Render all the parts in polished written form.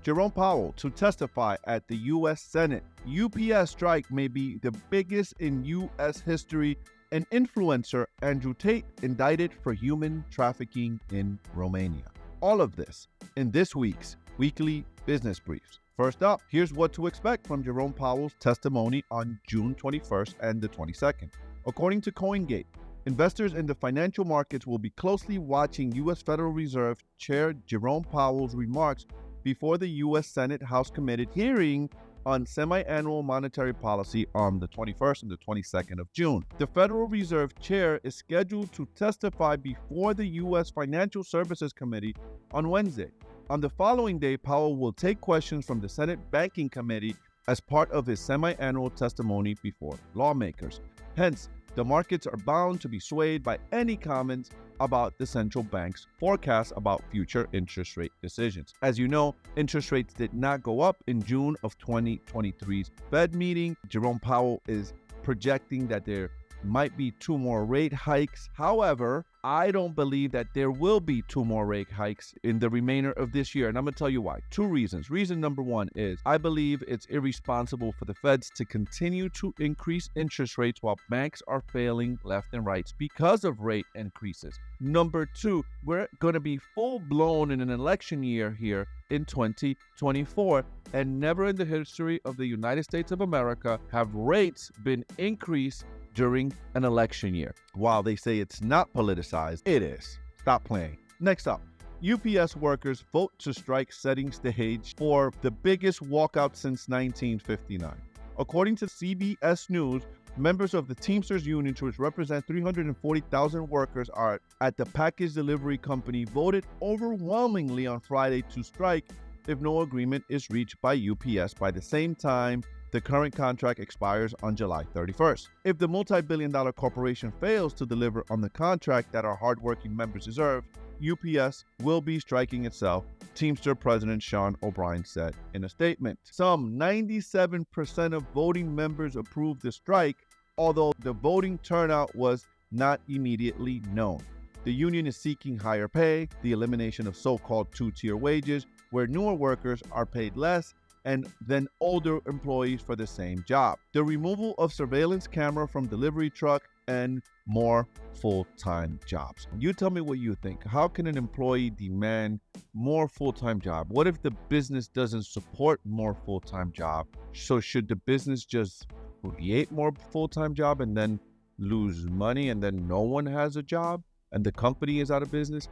Jerome Powell to testify at the U.S. Senate. UPS strike may be the biggest in U.S. history. An influencer, Andrew Tate, indicted for human trafficking in Romania. All of this in this week's weekly business briefs. First up, here's what to expect from Jerome Powell's testimony on June 21st and the 22nd. According to CoinGate, investors in the financial markets will be closely watching U.S. Federal Reserve Chair Jerome Powell's remarks before the U.S. Senate House Committee hearing on semi-annual monetary policy on the 21st and the 22nd of June. The Federal Reserve Chair is scheduled to testify before the U.S. Financial Services Committee on Wednesday. On the following day, Powell will take questions from the Senate Banking Committee as part of his semi-annual testimony before lawmakers. Hence, the markets are bound to be swayed by any comments about the central bank's forecast about future interest rate decisions. As you know, interest rates did not go up in June of 2023's Fed meeting. Jerome Powell is projecting that there might be 2 more rate hikes. However, I don't believe that there will be 2 more rate hikes in the remainder of this year. And I'm going to tell you why. 2 reasons. Reason number 1 is I believe it's irresponsible for the Feds to continue to increase interest rates while banks are failing left and right because of rate increases. Number 2, we're going to be full-blown in an election year here in 2024, and never in the history of the United States of America have rates been increased during an election year. While they say it's not politicized, it is. Stop playing. Next up, UPS workers vote to strike, setting stage for the biggest walkout since 1959. According to CBS News, members of the Teamsters Union, which represent 340,000 workers, are at the package delivery company, voted overwhelmingly on Friday to strike if no agreement is reached by UPS by the same time the current contract expires on July 31st. If the multi-billion-dollar corporation fails to deliver on the contract that our hardworking members deserve, UPS will be striking itself, Teamster President Sean O'Brien said in a statement. Some 97% of voting members approved the strike, although the voting turnout was not immediately known. The union is seeking higher pay, the elimination of so-called 2-tier wages, where newer workers are paid less and then older employees for the same job, the removal of surveillance camera from delivery truck, and more full-time jobs. You tell me what you think. How can an employee demand more full-time job? What if the business doesn't support more full-time job? So should the business just create more full-time job and then lose money and then no one has a job and the company is out of business?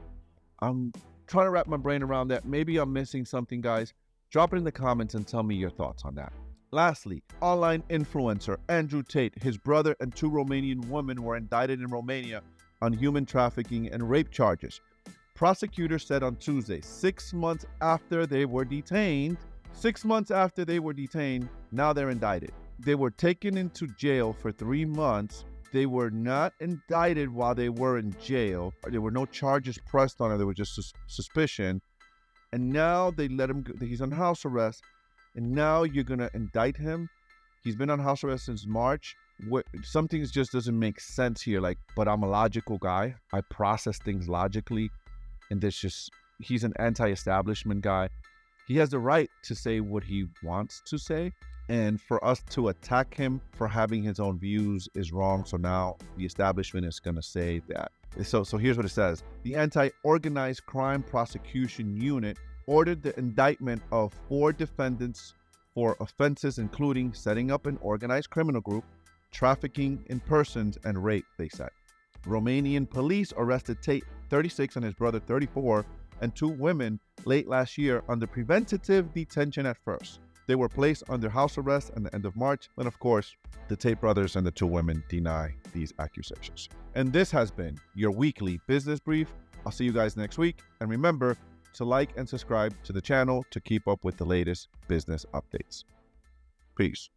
I'm trying to wrap my brain around that. Maybe I'm missing something, guys. Drop it in the comments and tell me your thoughts on that. Lastly, online influencer Andrew Tate, his brother, and 2 Romanian women were indicted in Romania on human trafficking and rape charges. Prosecutors said on Tuesday, 6 months after they were detained, now they're indicted. They were taken into jail for 3 months. They were not indicted while they were in jail. There were no charges pressed on it. There was just suspicion. And now they let him go. He's on house arrest. And now you're going to indict him. He's been on house arrest since March. Something just doesn't make sense here. But I'm a logical guy. I process things logically. And he's an anti-establishment guy. He has the right to say what he wants to say. And for us to attack him for having his own views is wrong. So now the establishment is going to say that. So here's what it says. The Anti-Organized Crime Prosecution Unit ordered the indictment of 4 defendants for offenses including setting up an organized criminal group, trafficking in persons, and rape, they said. Romanian police arrested Tate, 36, and his brother, 34, and 2 women late last year under preventative detention at first. They were placed under house arrest at the end of March, and of course, the Tate brothers and the 2 women deny these accusations. And this has been your weekly business brief. I'll see you guys next week. And remember to like and subscribe to the channel to keep up with the latest business updates. Peace.